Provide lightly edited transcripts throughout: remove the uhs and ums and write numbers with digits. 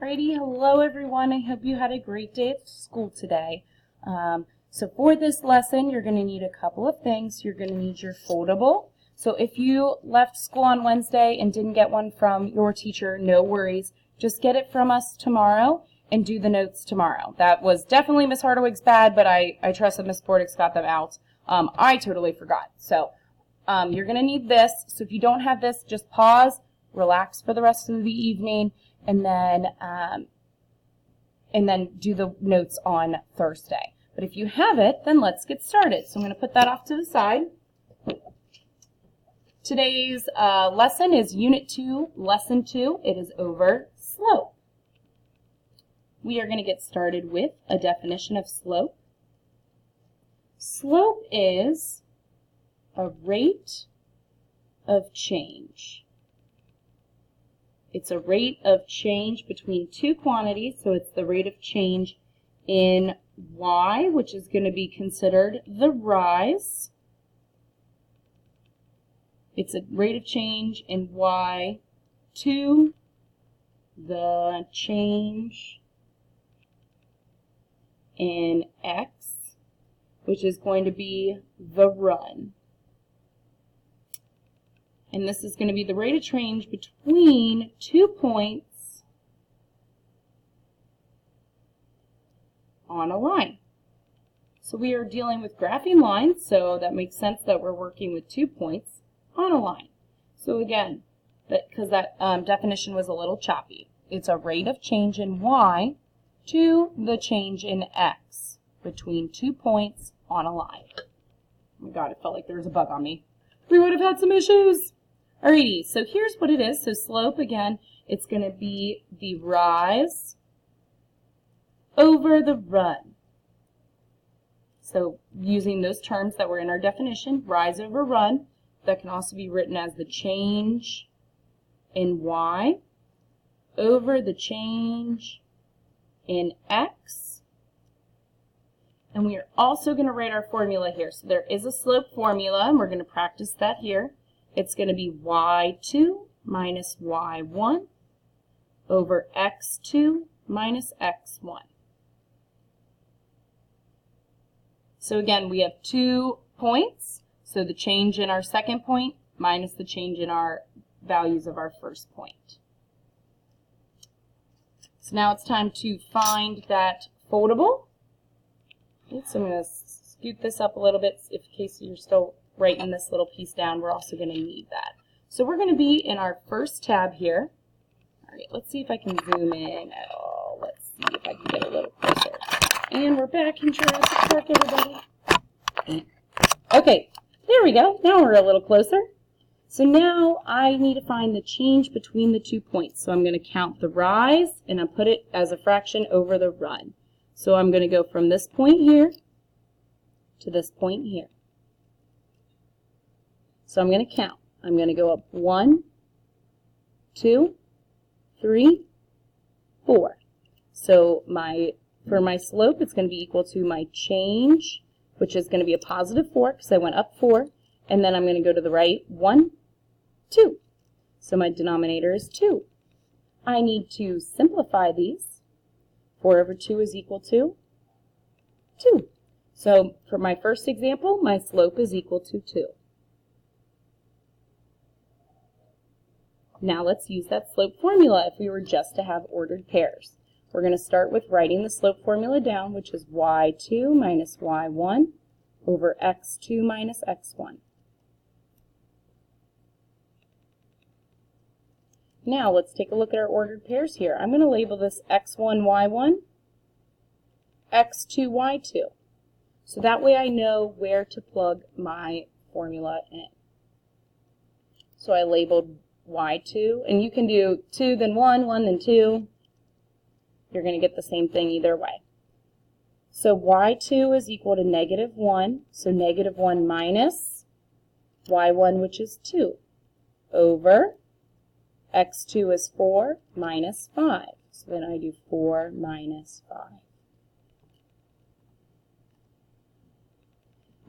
Alrighty, hello everyone. I hope you had a great day at school today. So for this lesson, you're going to need a couple of things. You're going to need your foldable. So if you left school on Wednesday and didn't get one from your teacher, no worries. Just get it from us tomorrow and do the notes tomorrow. That was definitely Miss Hardawig's bad, but I trust that Miss Bordick's got them out. I totally forgot. So you're going to need this. So if you don't have this, just pause, relax for the rest of the evening, and then do the notes on Thursday. But if you have it, then let's get started. So I'm going to put that off to the side. Today's lesson is Unit 2, Lesson 2. It is over slope. We are going to get started with a definition of slope. Slope is a rate of change. It's a rate of change between two quantities, so it's the rate of change in y, which is going to be considered the rise. It's a rate of change in y to the change in x, which is going to be the run. And this is going to be the rate of change between 2 points on a line. So we are dealing with graphing lines, so that makes sense that we're working with 2 points on a line. So again, because that definition was a little choppy, it's a rate of change in y to the change in x between 2 points on a line. Oh my God, it felt like there was a bug on me. We would have had some issues. Alrighty, so here's what it is. So slope, again, it's going to be the rise over the run. So using those terms that were in our definition, rise over run, that can also be written as the change in y over the change in x. And we are also going to write our formula here. So there is a slope formula, and we're going to practice that here. It's going to be y2 minus y1 over x2 minus x1. So again, we have 2 points. So the change in our second point minus the change in our values of our first point. So now it's time to find that foldable. Okay, so I'm going to scoot this up a little bit in case you're still writing this little piece down. We're also going to need that. So we're going to be in our first tab here. All right, let's see if I can zoom in at all. Let's see if I can get a little closer. And we're back in Jurassic Park, everybody. Okay, there we go. Now we're a little closer. So now I need to find the change between the 2 points. So I'm going to count the rise, and I'll put it as a fraction over the run. So I'm going to go from this point here to this point here. So I'm going to count. I'm going to go up 1, 2, 3, 4. So for my slope, it's going to be equal to my change, which is going to be a positive 4 because I went up 4. And then I'm going to go to the right, 1, 2. So my denominator is 2. I need to simplify these. 4 over 2 is equal to 2. So for my first example, my slope is equal to 2. Now let's use that slope formula if we were just to have ordered pairs. We're going to start with writing the slope formula down, which is y2 minus y1 over x2 minus x1. Now let's take a look at our ordered pairs here. I'm going to label this x1, y1, x2, y2. So that way I know where to plug my formula in. So I labeled y2, and you can do 2 then 1, 1 then 2. You're going to get the same thing either way. So y2 is equal to negative 1, so negative 1 minus y1, which is 2, over x2 is 4 minus 5. So then I do 4 minus 5.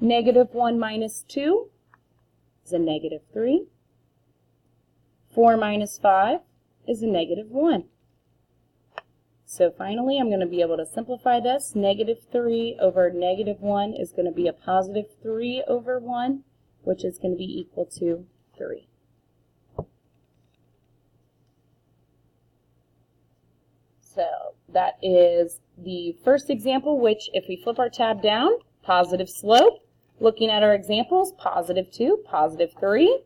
Negative 1 minus 2 is a negative 3. 4 minus 5 is a negative 1. So finally, I'm going to be able to simplify this. Negative 3 over negative 1 is going to be a positive 3 over 1, which is going to be equal to 3. So that is the first example, which if we flip our tab down, positive slope. Looking at our examples, positive 2, positive 3,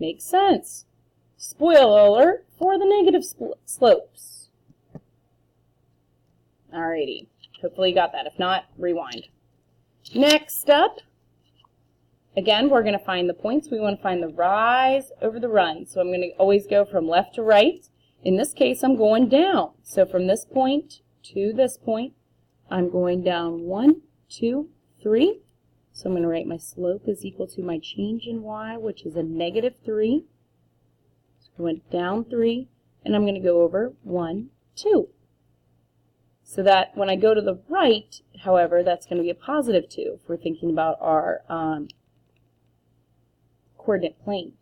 makes sense. Spoiler alert for the negative slopes. Alrighty, hopefully you got that. If not, rewind. Next up, again, we're going to find the points. We want to find the rise over the run. So I'm going to always go from left to right. In this case, I'm going down. So from this point to this point, I'm going down 1, 2, 3. So I'm going to write my slope is equal to my change in y, which is a negative 3. So I went down 3, and I'm going to go over 1, 2. So that when I go to the right, however, that's going to be a positive 2 if we're thinking about our coordinate plane.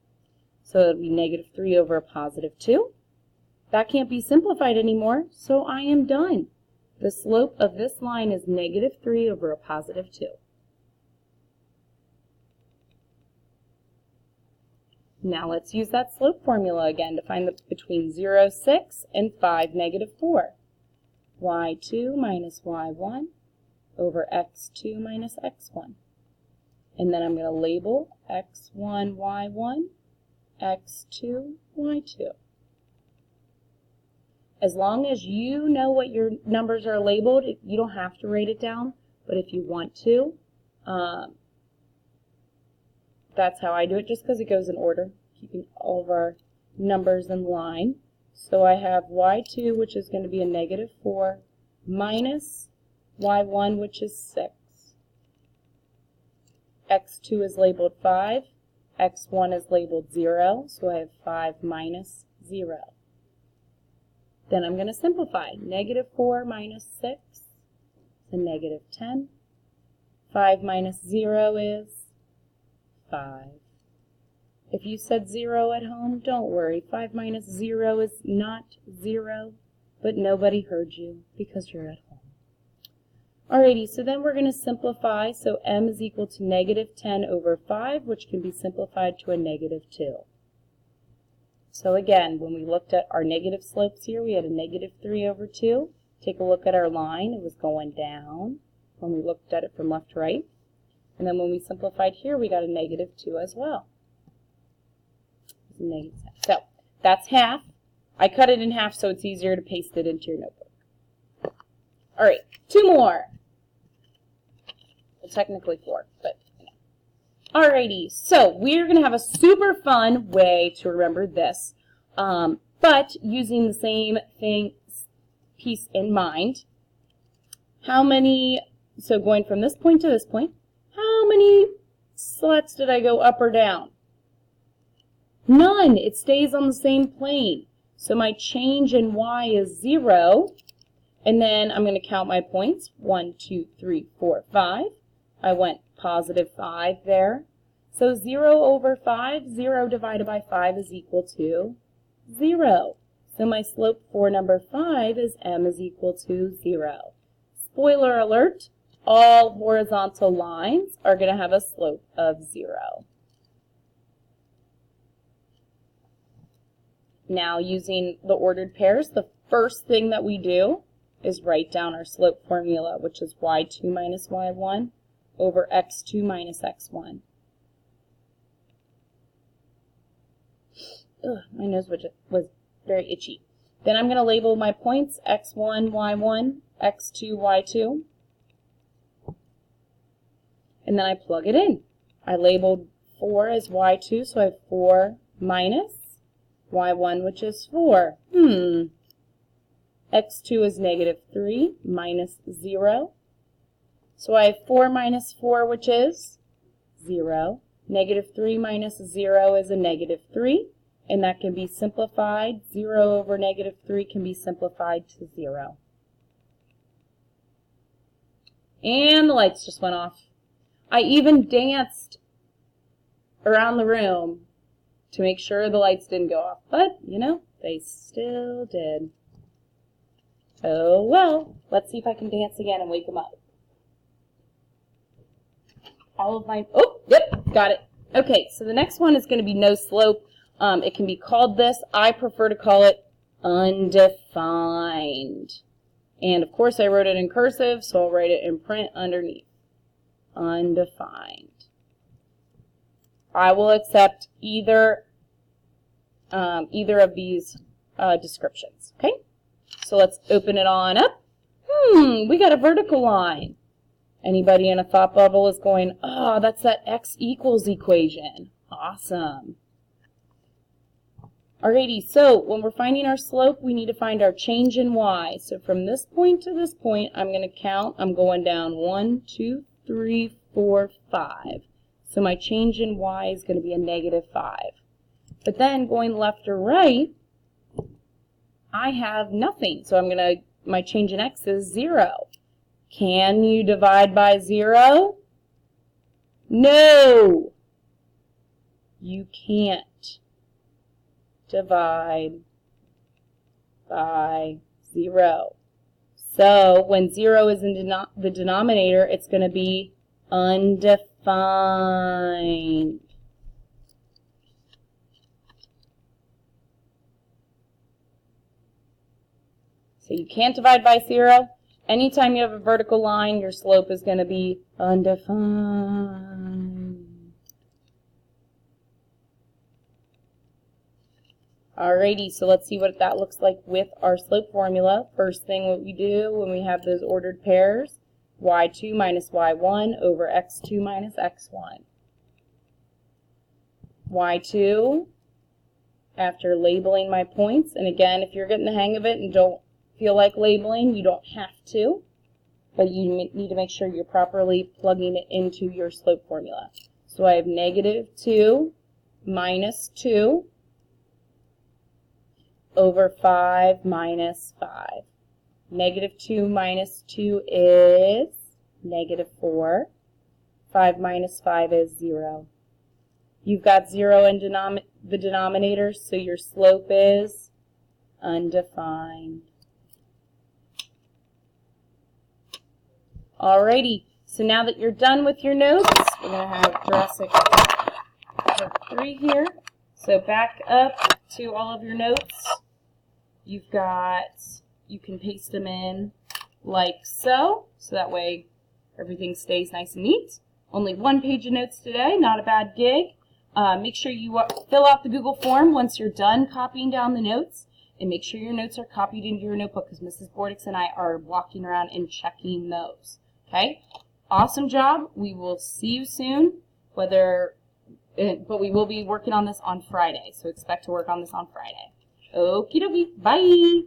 So it would be negative 3 over a positive 2. That can't be simplified anymore, so I am done. The slope of this line is negative 3 over a positive 2. Now let's use that slope formula again to find between 0, 6 and 5, negative 4. y2 minus y1 over x2 minus x1. And then I'm going to label x1, y1, x2, y2. As long as you know what your numbers are labeled, you don't have to write it down, but if you want to, that's how I do it, just because it goes in order, keeping all of our numbers in line. So I have y2, which is going to be a negative 4, minus y1, which is 6. x2 is labeled 5. x1 is labeled 0, so I have 5 minus 0. Then I'm going to simplify. Negative 4 minus 6 is a negative 10. 5 minus 0 is 5. If you said 0 at home, don't worry. 5 minus 0 is not 0, but nobody heard you because you're at home. Alrighty, so then we're going to simplify. So m is equal to negative 10 over 5, which can be simplified to a negative 2. So again, when we looked at our negative slopes here, we had a negative 3 over 2. Take a look at our line. It was going down when we looked at it from left to right. And then when we simplified here, we got a negative 2 as well. So that's half. I cut it in half so it's easier to paste it into your notebook. All right, 2 more. Well, technically 4, but alrighty. So we're going to have a super fun way to remember this, but using the same piece in mind. How many? So going from this point to this point, how many slots did I go up or down? None. It stays on the same plane. So my change in y is 0. And then I'm going to count my points. 1, 2, 3, 4, 5. I went positive 5 there. So 0 over 5, 0 divided by 5 is equal to 0. So my slope for number 5 is m is equal to 0. Spoiler alert, all horizontal lines are going to have a slope of 0. Now, using the ordered pairs, the first thing that we do is write down our slope formula, which is y2 minus y1 over x2 minus x1. Ugh, my nose was very itchy. Then I'm going to label my points x1, y1, x2, y2. And then I plug it in. I labeled 4 as y2, so I have 4 minus y1, which is 4. x2 is negative 3 minus 0. So I have 4 minus 4, which is 0. Negative 3 minus 0 is a negative 3, and that can be simplified. 0 over negative 3 can be simplified to 0. And the lights just went off. I even danced around the room to make sure the lights didn't go off. But, you know, they still did. Oh well. Let's see if I can dance again and wake him up. All of my, oh, yep, got it. Okay, so the next one is going to be no slope. It can be called this. I prefer to call it undefined. And of course I wrote it in cursive, so I'll write it in print underneath. Undefined. I will accept either of these descriptions. Okay, so let's open it on up. We got a vertical line. Anybody in a thought bubble is going, oh, that's that x equals equation. Awesome. Alrighty, so when we're finding our slope, we need to find our change in y. So from this point to this point, I'm going to count. I'm going down 1, 2, 3, 4, 5. So my change in y is going to be a -5. But then going left or right, I have nothing. So I'm going to, my change in x is 0. Can you divide by 0? No! You can't divide by 0. So when 0 is in the denominator, it's going to be undefined. So you can't divide by 0. Anytime you have a vertical line, your slope is going to be undefined. Alrighty, so let's see what that looks like with our slope formula. First thing what we do when we have those ordered pairs, y2 minus y1 over x2 minus x1. y2, after labeling my points, and again, if you're getting the hang of it and don't feel like labeling, you don't have to, but you need to make sure you're properly plugging it into your slope formula. So I have -2 minus 2 over 5 minus 5. -2 minus 2 is -4. 5 minus 5 is 0. You've got 0 in the denominator, so your slope is undefined. Alrighty, so now that you're done with your notes, we're going to have Jurassic Park 3 here. So back up to all of your notes. You've got, you can paste them in like so that way everything stays nice and neat. Only one page of notes today, not a bad gig. Make sure you fill out the Google form once you're done copying down the notes, and make sure your notes are copied into your notebook because Mrs. Bordix and I are walking around and checking those. Okay? Awesome job. We will see you soon, but we will be working on this on Friday, so expect to work on this on Friday. Okie dokie. Bye!